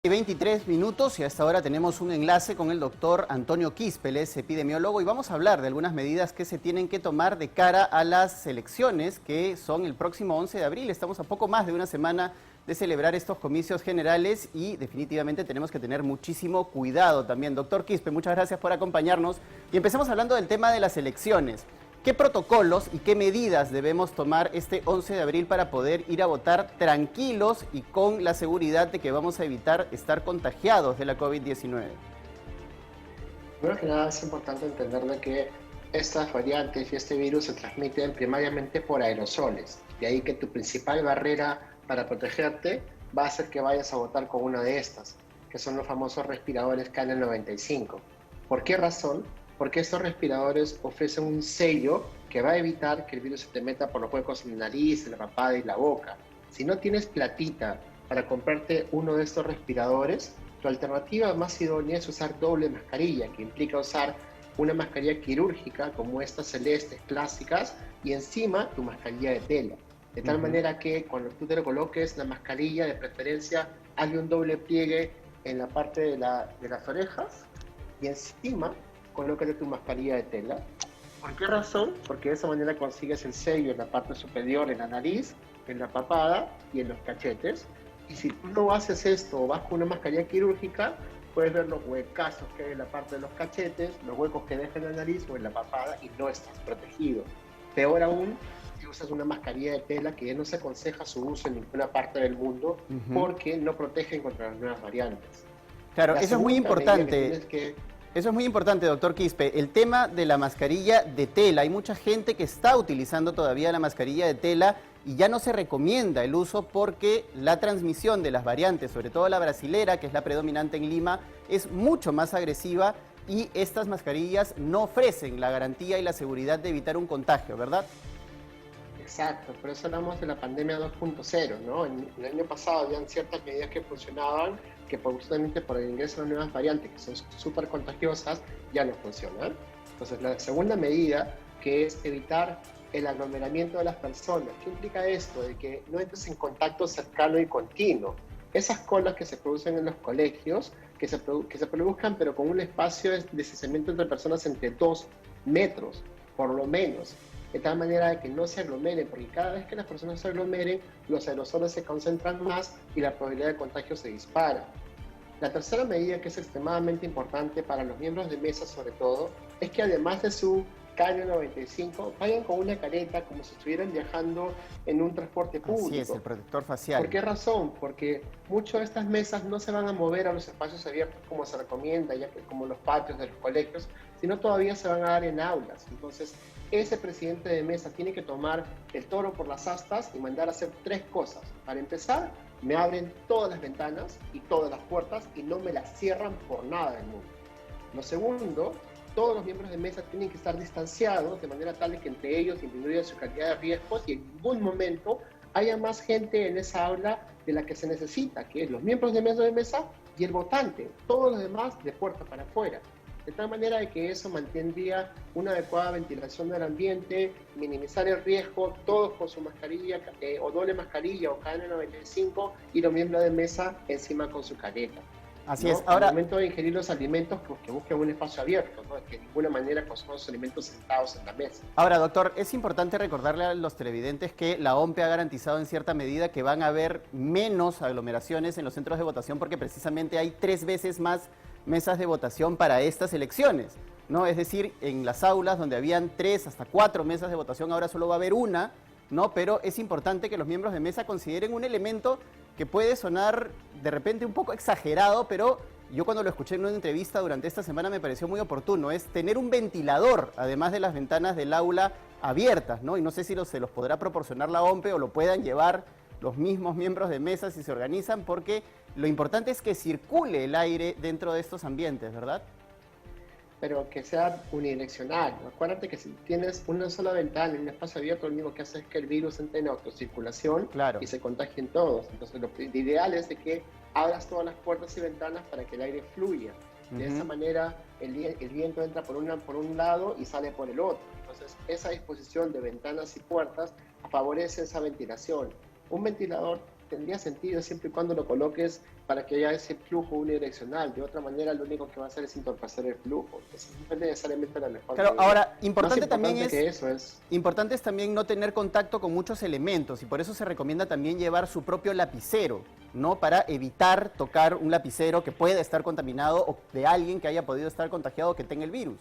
23 minutos y a esta hora tenemos un enlace con el doctor Antonio Quispe, él es epidemiólogo, y vamos a hablar de algunas medidas que se tienen que tomar de cara a las elecciones que son el próximo 11 de abril. Estamos a poco más de una semana de celebrar estos comicios generales y definitivamente tenemos que tener muchísimo cuidado también. Doctor Quispe, muchas gracias por acompañarnos y empecemos hablando del tema de las elecciones. ¿Qué protocolos y qué medidas debemos tomar este 11 de abril para poder ir a votar tranquilos y con la seguridad de que vamos a evitar estar contagiados de la COVID-19? Primero que nada es importante entender de que estas variantes y este virus se transmiten primariamente por aerosoles. De ahí que tu principal barrera para protegerte va a ser que vayas a votar con una de estas, que son los famosos respiradores KN95. ¿Por qué razón? Porque estos respiradores ofrecen un sello que va a evitar que el virus se te meta por los huecos en la nariz, en la papada y la boca. Si no tienes platita para comprarte uno de estos respiradores, tu alternativa más idónea es usar doble mascarilla, que implica usar una mascarilla quirúrgica como estas celestes clásicas y encima tu mascarilla de tela. De tal manera que cuando tú te lo coloques, la mascarilla de preferencia, hazle un doble pliegue en la parte de las orejas y encima colócate tu mascarilla de tela. ¿Por qué razón? Porque de esa manera consigues el sello en la parte superior, en la nariz, en la papada y en los cachetes. Y si tú no haces esto o vas con una mascarilla quirúrgica, puedes ver los huecazos que hay en la parte de los cachetes, los huecos que deja en la nariz o en la papada y no estás protegido. Peor aún, si usas una mascarilla de tela que ya no se aconseja su uso en ninguna parte del mundo porque no protegen contra las nuevas variantes. Claro, eso es muy importante. Eso es muy importante, doctor Quispe. El tema de la mascarilla de tela. Hay mucha gente que está utilizando todavía la mascarilla de tela y ya no se recomienda el uso porque la transmisión de las variantes, sobre todo la brasilera, que es la predominante en Lima, es mucho más agresiva y estas mascarillas no ofrecen la garantía y la seguridad de evitar un contagio, ¿verdad? Exacto, por eso hablamos de la pandemia 2.0, ¿no? El año pasado habían ciertas medidas que funcionaban, que justamente por el ingreso de nuevas variantes que son súper contagiosas, ya no funcionan. Entonces, la segunda medida, que es evitar el aglomeramiento de las personas. ¿Qué implica esto? De que no entres en contacto cercano y continuo. Esas colas que se producen en los colegios, que se produzcan, pero con un espacio de distanciamiento entre personas entre 2 metros, por lo menos, de tal manera de que no se aglomeren, porque cada vez que las personas se aglomeren, los aerosoles se concentran más y la probabilidad de contagio se dispara. La tercera medida, que es extremadamente importante para los miembros de mesa sobre todo, es que además de su KN95, vayan con una careta como si estuvieran viajando en un transporte público. Así es, el protector facial. ¿Por qué razón? Porque muchas de estas mesas no se van a mover a los espacios abiertos como se recomienda, ya que como los patios de los colegios, sino todavía se van a dar en aulas. Entonces, ese presidente de mesa tiene que tomar el toro por las astas y mandar a hacer 3 cosas. Para empezar, me abren todas las ventanas y todas las puertas y no me las cierran por nada del mundo. Lo segundo, todos los miembros de mesa tienen que estar distanciados de manera tal de que entre ellos disminuya su cantidad de riesgos y en ningún momento haya más gente en esa aula de la que se necesita, que es los miembros de mesa y el votante, todos los demás de puerta para afuera. De tal manera de que eso mantendría una adecuada ventilación del ambiente, minimizar el riesgo, todos con su mascarilla o doble mascarilla o KN95 y los miembros de mesa encima con su careta. Así ¿no? es. Ahora, al momento de ingerir los alimentos, pues que busquen un espacio abierto, ¿no? Que de ninguna manera consuman los alimentos sentados en la mesa. Ahora, doctor, es importante recordarle a los televidentes que la OMPE ha garantizado en cierta medida que van a haber menos aglomeraciones en los centros de votación porque precisamente hay 3 veces más mesas de votación para estas elecciones, ¿no? Es decir, en las aulas donde habían 3 hasta 4 mesas de votación, ahora solo va a haber una, ¿no? Pero es importante que los miembros de mesa consideren un elemento que puede sonar de repente un poco exagerado, pero yo cuando lo escuché en una entrevista durante esta semana me pareció muy oportuno, es tener un ventilador, además de las ventanas del aula abiertas, ¿no? Y no sé si se los podrá proporcionar la OMPE o lo puedan llevar los mismos miembros de mesa si se organizan, porque lo importante es que circule el aire dentro de estos ambientes, ¿verdad? Pero que sea unidireccional. Acuérdate que si tienes una sola ventana en un espacio abierto, lo único que hace es que el virus entre en autocirculación y se contagien todos. Entonces lo ideal es de que abras todas las puertas y ventanas para que el aire fluya. De esa manera el viento entra por un lado y sale por el otro. Entonces esa disposición de ventanas y puertas favorece esa ventilación. Un ventilador tendría sentido siempre y cuando lo coloques para que haya ese flujo unidireccional. De otra manera, lo único que va a hacer es entorpecer el flujo. Entonces, no es necesariamente la mejor Claro, medida. ahora, importante es también no tener contacto con muchos elementos y por eso se recomienda también llevar su propio lapicero, ¿no? Para evitar tocar un lapicero que pueda estar contaminado o de alguien que haya podido estar contagiado o que tenga el virus.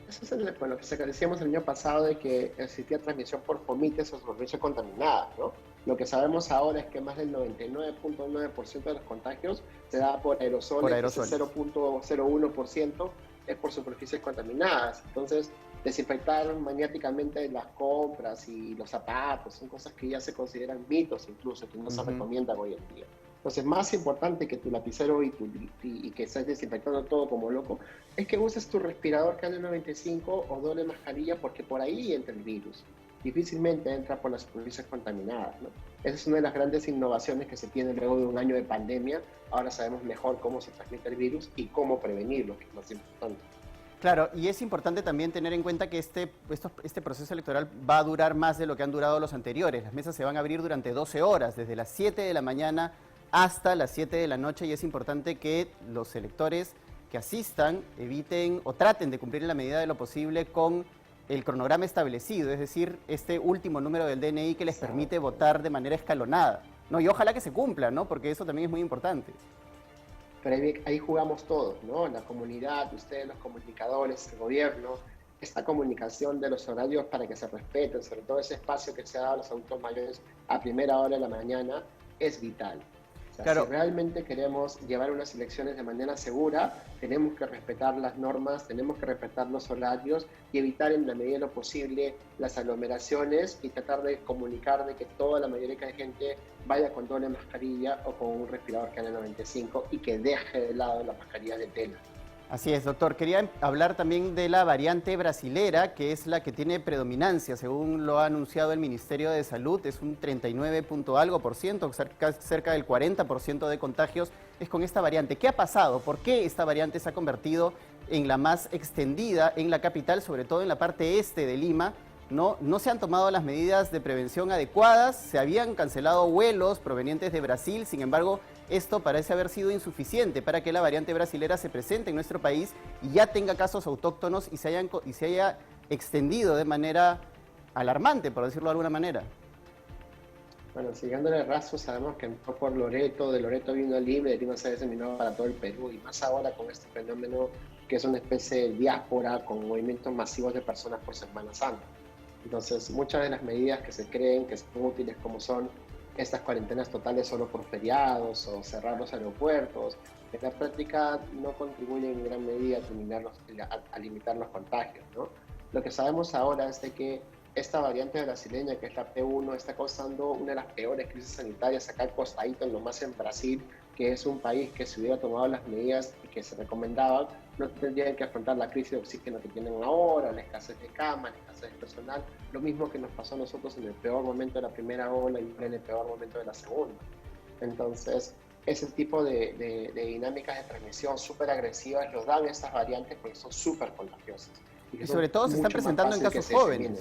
Eso es lo que decíamos el año pasado de que existía transmisión por fomites o superficie contaminada, ¿no? Lo que sabemos ahora es que más del 99.9% de los contagios se da por aerosoles. Ese 0.01% es por superficies contaminadas. Entonces, desinfectar maniáticamente las compras y los zapatos son cosas que ya se consideran mitos incluso, que no se recomiendan hoy en día. Entonces, más importante que tu lapicero y que estés desinfectando todo como loco, es que uses tu respirador KN95 o doble mascarilla, porque por ahí entra el virus. Difícilmente entra por las superficies contaminadas, ¿no? Esa es una de las grandes innovaciones que se tiene luego de un año de pandemia. Ahora sabemos mejor cómo se transmite el virus y cómo prevenirlo, que es más importante. Claro, y es importante también tener en cuenta que este proceso electoral va a durar más de lo que han durado los anteriores. Las mesas se van a abrir durante 12 horas, desde las 7 de la mañana hasta las 7 de la noche, y es importante que los electores que asistan eviten o traten de cumplir en la medida de lo posible con el cronograma establecido, es decir, este último número del DNI que les permite votar de manera escalonada, ¿no? Y ojalá que se cumpla, ¿no? Porque eso también es muy importante. Pero ahí jugamos todos, ¿no? La comunidad, ustedes, los comunicadores, el gobierno, esta comunicación de los horarios para que se respeten, sobre todo ese espacio que se ha dado a los adultos mayores a primera hora de la mañana, es vital. O sea, claro. Si realmente queremos llevar unas elecciones de manera segura, tenemos que respetar las normas, tenemos que respetar los horarios y evitar en la medida de lo posible las aglomeraciones y tratar de comunicar de que toda la mayoría de gente vaya con doble mascarilla o con un respirador KN95 y que deje de lado las mascarillas de tela. Así es, doctor. Quería hablar también de la variante brasilera, que es la que tiene predominancia, según lo ha anunciado el Ministerio de Salud. Es un 39 punto algo por ciento, cerca del 40% de contagios es con esta variante. ¿Qué ha pasado? ¿Por qué esta variante se ha convertido en la más extendida en la capital, sobre todo en la parte este de Lima? No se han tomado las medidas de prevención adecuadas, se habían cancelado vuelos provenientes de Brasil, sin embargo, esto parece haber sido insuficiente para que la variante brasilera se presente en nuestro país y ya tenga casos autóctonos y se haya extendido de manera alarmante, por decirlo de alguna manera. Bueno, siguiéndole el rastro, sabemos que entró por Loreto, de Loreto vino a Lima, de Lima se ha diseminado para todo el Perú, y más ahora con este fenómeno que es una especie de diáspora con movimientos masivos de personas por Semana Santa. Entonces, muchas de las medidas que se creen que son útiles, como son estas cuarentenas totales solo por feriados o cerrar los aeropuertos, en la práctica no contribuyen en gran medida a limitar los contagios, ¿no? Lo que sabemos ahora es de que esta variante brasileña, que es la P1, está causando una de las peores crisis sanitarias acá al costadito, en lo más en Brasil, que es un país que si hubiera tomado las medidas que se recomendaban, no tendrían que afrontar la crisis de oxígeno que tienen ahora, la escasez de camas, la escasez de personal, lo mismo que nos pasó a nosotros en el peor momento de la primera ola y en el peor momento de la segunda. Entonces, ese tipo de dinámicas de transmisión súper agresivas los dan estas variantes porque son súper contagiosas. Y sobre todo se están presentando en casos jóvenes.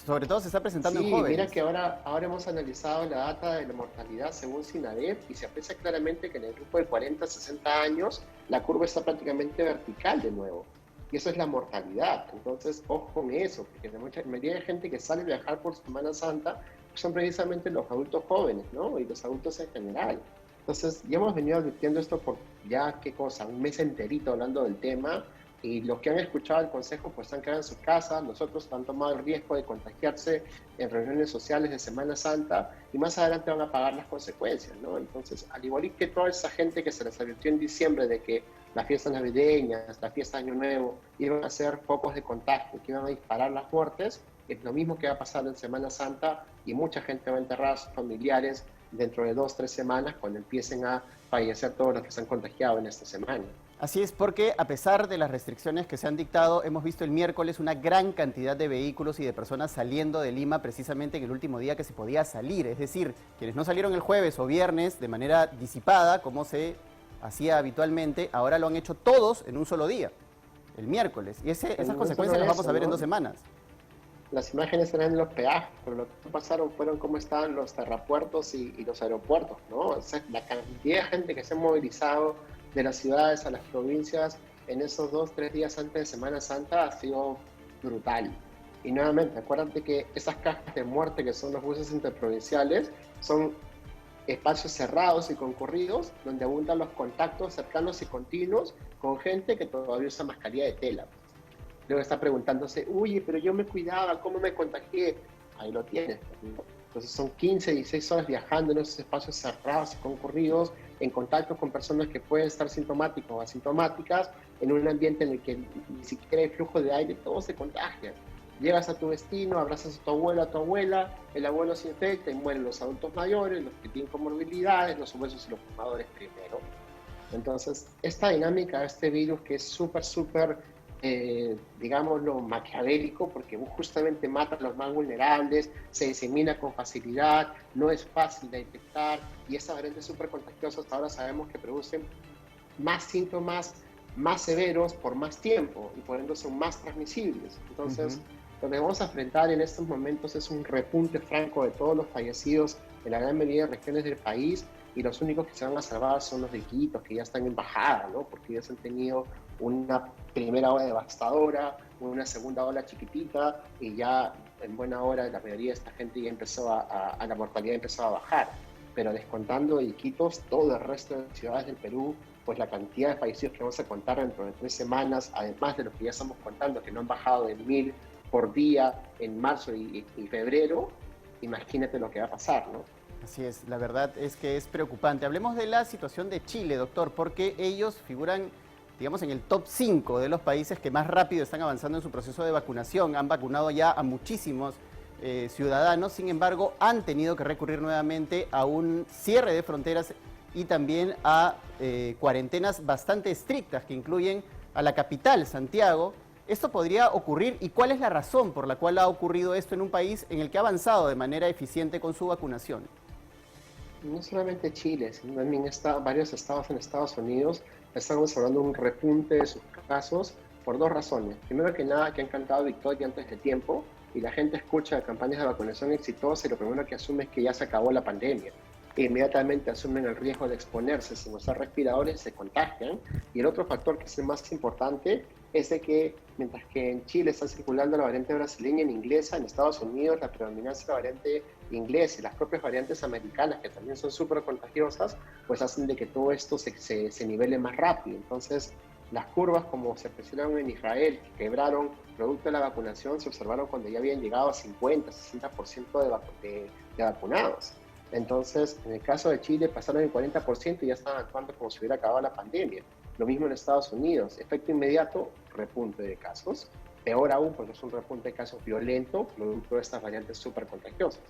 Sobre todo se está presentando en jóvenes. Mira que ahora hemos analizado la data de la mortalidad según SINADEP y se aprecia claramente que en el grupo de 40 a 60 años la curva está prácticamente vertical de nuevo. Y eso es la mortalidad. Entonces, ojo con eso, porque la mayoría de gente que sale a viajar por Semana Santa son precisamente los adultos jóvenes, ¿no? Y los adultos en general. Entonces, ya hemos venido advirtiendo esto por ya, ¿qué cosa? Un mes enterito hablando del tema. Y los que han escuchado el consejo pues han quedado en sus casas, los otros han tomado el riesgo de contagiarse en reuniones sociales de Semana Santa y más adelante van a pagar las consecuencias, ¿no? Entonces, al igual que toda esa gente que se les advirtió en diciembre de que las fiestas navideñas, la fiesta de Año Nuevo iban a ser focos de contagio, que iban a disparar las muertes, es lo mismo que va a pasar en Semana Santa y mucha gente va a enterrar a sus familiares dentro de 2 o 3 semanas cuando empiecen a fallecer todos los que se han contagiado en esta semana. Así es, porque a pesar de las restricciones que se han dictado, hemos visto el miércoles una gran cantidad de vehículos y de personas saliendo de Lima precisamente en el último día que se podía salir. Es decir, quienes no salieron el jueves o viernes de manera disipada, como se hacía habitualmente, ahora lo han hecho todos en un solo día, el miércoles. Y esas consecuencias las vamos a ver en 2 semanas. las imágenes eran en los peajes, pero lo que pasaron fueron cómo estaban los terrapuertos y los aeropuertos, ¿no? O sea, la cantidad de gente que se ha movilizado de las ciudades a las provincias en esos 2, 3 días antes de Semana Santa ha sido brutal. Y nuevamente, acuérdate que esas cajas de muerte que son los buses interprovinciales son espacios cerrados y concurridos donde abundan los contactos cercanos y continuos con gente que todavía usa mascarilla de tela. Luego está preguntándose, oye, pero yo me cuidaba, ¿cómo me contagié? Ahí lo tienes, ¿no? Entonces son 15, 16 horas viajando en esos espacios cerrados y concurridos, en contacto con personas que pueden estar sintomáticas o asintomáticas, en un ambiente en el que ni siquiera hay flujo de aire, todo se contagia. Llegas a tu destino, abrazas a tu abuela, el abuelo se infecta y mueren los adultos mayores, los que tienen comorbilidades, los obesos y los fumadores primero. Entonces, esta dinámica de este virus que es súper, digámoslo, maquiavélico, porque justamente mata a los más vulnerables, se disemina con facilidad, no es fácil de detectar, y esas variantes súper contagiosas ahora sabemos que producen más síntomas más severos por más tiempo, y por ende son más transmisibles. Entonces, lo que vamos a enfrentar en estos momentos es un repunte franco de todos los fallecidos en la gran mayoría de regiones del país, y los únicos que se van a salvar son los de Iquitos, que ya están en bajada, ¿no? Porque ellos han tenido una primera ola devastadora, una segunda ola chiquitita, y ya en buena hora la mayoría de esta gente ya empezó la mortalidad empezó a bajar. Pero descontando Iquitos, todo el resto de ciudades del Perú, pues la cantidad de fallecidos que vamos a contar dentro de 3 semanas, además de los que ya estamos contando, que no han bajado de 1000 por día en marzo y febrero, imagínate lo que va a pasar, ¿no? Así es, la verdad es que es preocupante. Hablemos de la situación de Chile, doctor, porque ellos figuran, digamos, en el top 5 de los países que más rápido están avanzando en su proceso de vacunación. Han vacunado ya a muchísimos ciudadanos, sin embargo, han tenido que recurrir nuevamente a un cierre de fronteras y también a cuarentenas bastante estrictas que incluyen a la capital, Santiago. ¿Esto podría ocurrir y cuál es la razón por la cual ha ocurrido esto en un país en el que ha avanzado de manera eficiente con su vacunación? No solamente Chile, sino también varios estados en Estados Unidos están observando un repunte de sus casos por dos razones. Primero que nada, que han cantado victoria antes de tiempo y la gente escucha campañas de vacunación exitosas y lo primero que asume es que ya se acabó la pandemia. E inmediatamente asumen el riesgo de exponerse sin usar respiradores y se contagian. Y el otro factor que es el más importante es de que mientras que en Chile está circulando la variante brasileña en inglesa, en Estados Unidos la predominancia de la variante inglesa y las propias variantes americanas, que también son súper contagiosas, pues hacen de que todo esto se nivele más rápido. Entonces, las curvas como se presionaron en Israel, que quebraron producto de la vacunación, se observaron cuando ya habían llegado a 50, 60% de vacunados. Entonces, en el caso de Chile pasaron el 40% y ya estaban actuando como si hubiera acabado la pandemia. Lo mismo en Estados Unidos, efecto inmediato, repunte de casos. Peor aún porque es un repunte de casos violento, producto de estas variantes súper contagiosas.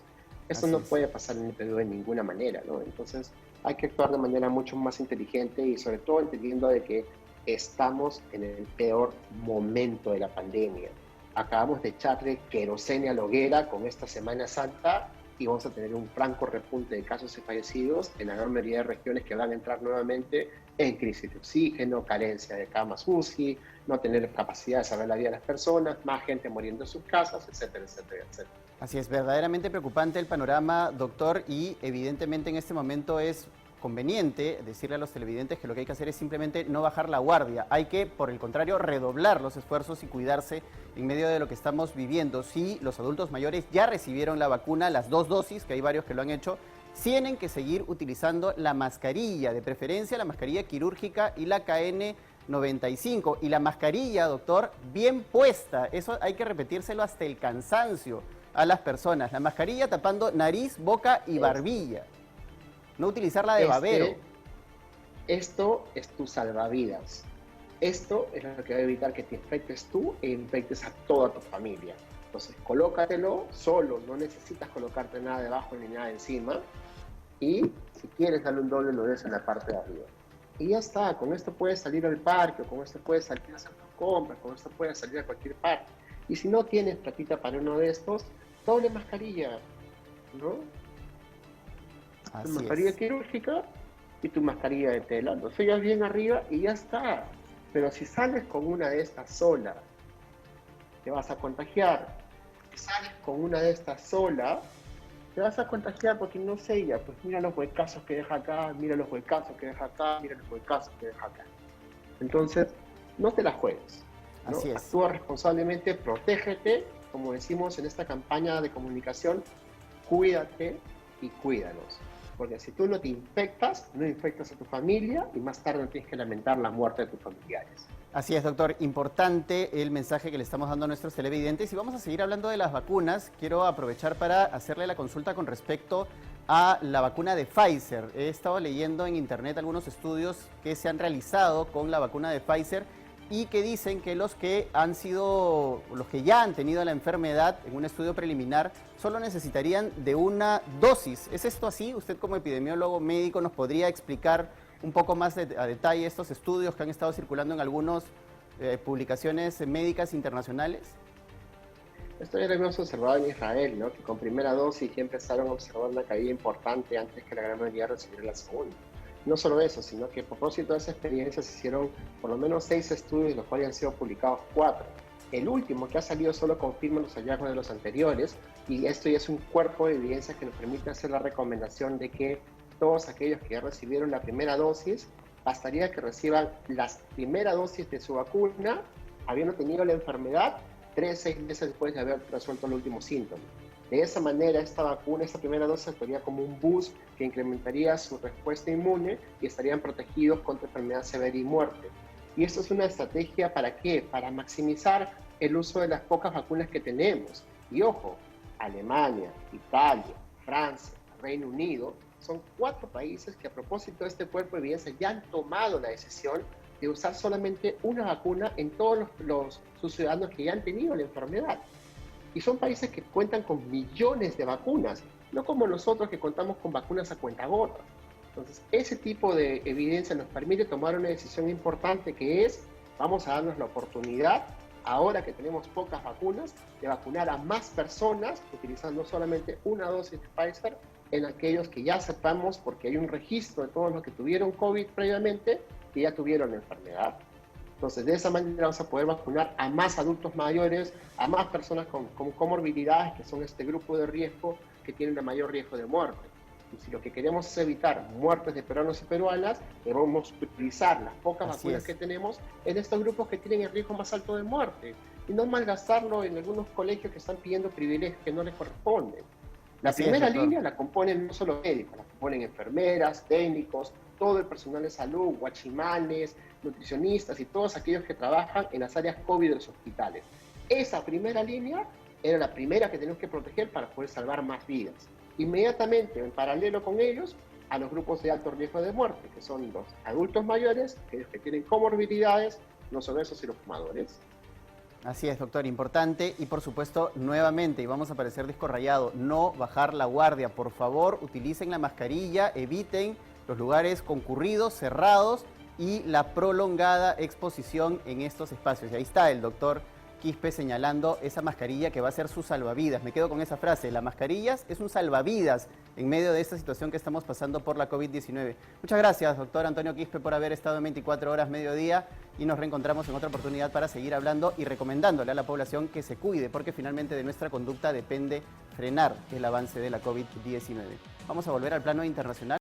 Eso no puede pasar en el Perú de ninguna manera, ¿no? Entonces, hay que actuar de manera mucho más inteligente y sobre todo entendiendo de que estamos en el peor momento de la pandemia. Acabamos de echarle querosene a la hoguera con esta Semana Santa y vamos a tener un franco repunte de casos y fallecidos en la gran mayoría de regiones que van a entrar nuevamente en crisis de oxígeno, carencia de camas UCI, no tener capacidad de salvar la vida de las personas, más gente muriendo en sus casas, etcétera, etcétera, etcétera. Así es, verdaderamente preocupante el panorama, doctor, y evidentemente en este momento es conveniente decirle a los televidentes que lo que hay que hacer es simplemente no bajar la guardia. Hay que, por el contrario, redoblar los esfuerzos y cuidarse en medio de lo que estamos viviendo. Si los adultos mayores ya recibieron la vacuna, las 2 dosis, que hay varios que lo han hecho, tienen que seguir utilizando la mascarilla, de preferencia la mascarilla quirúrgica y la KN95. Y la mascarilla, doctor, bien puesta. Eso hay que repetírselo hasta el cansancio a las personas. La mascarilla tapando nariz, boca y barbilla. No utilizarla de babero. Esto es tu salvavidas. Esto es lo que va a evitar que te infectes tú e infectes a toda tu familia. Entonces, colócatelo solo, no necesitas colocarte nada debajo ni nada encima. Y si quieres darle un doble, lo des en la parte de arriba. Y ya está, con esto puedes salir al parque, o con esto puedes salir a hacer tus compras, con esto puedes salir a cualquier parte. Y si no tienes platita para uno de estos, doble mascarilla, ¿no? Tu mascarilla quirúrgica y tu mascarilla de tela. Lo sellas bien arriba y ya está. Pero si sales con una de estas sola, te vas a contagiar. sales con una de estas sola, te vas a contagiar porque no sé ella, pues mira los huecazos que deja acá, mira los huecazos que deja acá, mira los huecazos que deja acá. Entonces, no te la juegues, ¿no? Así es. Actúa responsablemente, protégete, como decimos en esta campaña de comunicación, cuídate y cuídanos. Porque si tú no te infectas, no infectas a tu familia y más tarde no tienes que lamentar la muerte de tus familiares. Así es, doctor. Importante el mensaje que le estamos dando a nuestros televidentes. Y vamos a seguir hablando de las vacunas. Quiero aprovechar para hacerle la consulta con respecto a la vacuna de Pfizer. He estado leyendo en internet algunos estudios que se han realizado con la vacuna de Pfizer y que dicen que los que ya han tenido la enfermedad en un estudio preliminar solo necesitarían de una dosis. ¿Es esto así? Usted como epidemiólogo médico nos podría explicar un poco más a detalle estos estudios que han estado circulando en algunas publicaciones médicas internacionales. Esto ya lo hemos observado en Israel, ¿no? Que con primera dosis ya empezaron a observar una caída importante antes que la gran mayoría recibiera la segunda. No solo eso, sino que a propósito de esa experiencia se hicieron por lo menos 6 estudios, de los cuales han sido publicados 4. El último que ha salido solo confirma los hallazgos de los anteriores, y esto ya es un cuerpo de evidencia que nos permite hacer la recomendación de que todos aquellos que ya recibieron la primera dosis, bastaría que reciban la primera dosis de su vacuna, habiendo tenido la enfermedad, 3-6 meses después de haber resuelto el último síntoma. De esa manera, esta vacuna, esta primera dosis, actuaría como un boost que incrementaría su respuesta inmune y estarían protegidos contra enfermedad severa y muerte. Y esto es una estrategia ¿para qué? Para maximizar el uso de las pocas vacunas que tenemos. Y ojo, Alemania, Italia, Francia, Reino Unido, son 4 países que a propósito de este cuerpo de evidencia ya han tomado la decisión de usar solamente una vacuna en todos sus ciudadanos que ya han tenido la enfermedad. Y son países que cuentan con millones de vacunas, no como nosotros que contamos con vacunas a cuentagotas. Entonces, ese tipo de evidencia nos permite tomar una decisión importante que es, vamos a darnos la oportunidad, ahora que tenemos pocas vacunas, de vacunar a más personas utilizando solamente una dosis de Pfizer en aquellos que ya sepamos, porque hay un registro de todos los que tuvieron COVID previamente y ya tuvieron la enfermedad. Entonces, de esa manera vamos a poder vacunar a más adultos mayores, a más personas con comorbilidades, que son este grupo de riesgo que tienen un mayor riesgo de muerte. Y si lo que queremos es evitar muertes de peruanos y peruanas, debemos utilizar las pocas vacunas que tenemos en estos grupos que tienen el riesgo más alto de muerte y no malgastarlo en algunos colegios que están pidiendo privilegios que no les corresponden. La primera línea la componen no solo médicos, la componen enfermeras, técnicos, todo el personal de salud, guachimanes, nutricionistas y todos aquellos que trabajan en las áreas COVID de los hospitales. Esa primera línea era la primera que tenemos que proteger para poder salvar más vidas. Inmediatamente, en paralelo con ellos, a los grupos de alto riesgo de muerte, que son los adultos mayores, aquellos que tienen comorbilidades, los obesos y los fumadores. Así es, doctor, importante. Y por supuesto, nuevamente, y vamos a parecer disco rayado, no bajar la guardia. Por favor, utilicen la mascarilla, eviten los lugares concurridos, cerrados y la prolongada exposición en estos espacios. Y ahí está el doctor Quispe señalando esa mascarilla que va a ser su salvavidas. Me quedo con esa frase, la mascarilla es un salvavidas en medio de esta situación que estamos pasando por la COVID-19. Muchas gracias, doctor Antonio Quispe, por haber estado en 24 horas mediodía y nos reencontramos en otra oportunidad para seguir hablando y recomendándole a la población que se cuide, porque finalmente de nuestra conducta depende frenar el avance de la COVID-19. Vamos a volver al plano internacional.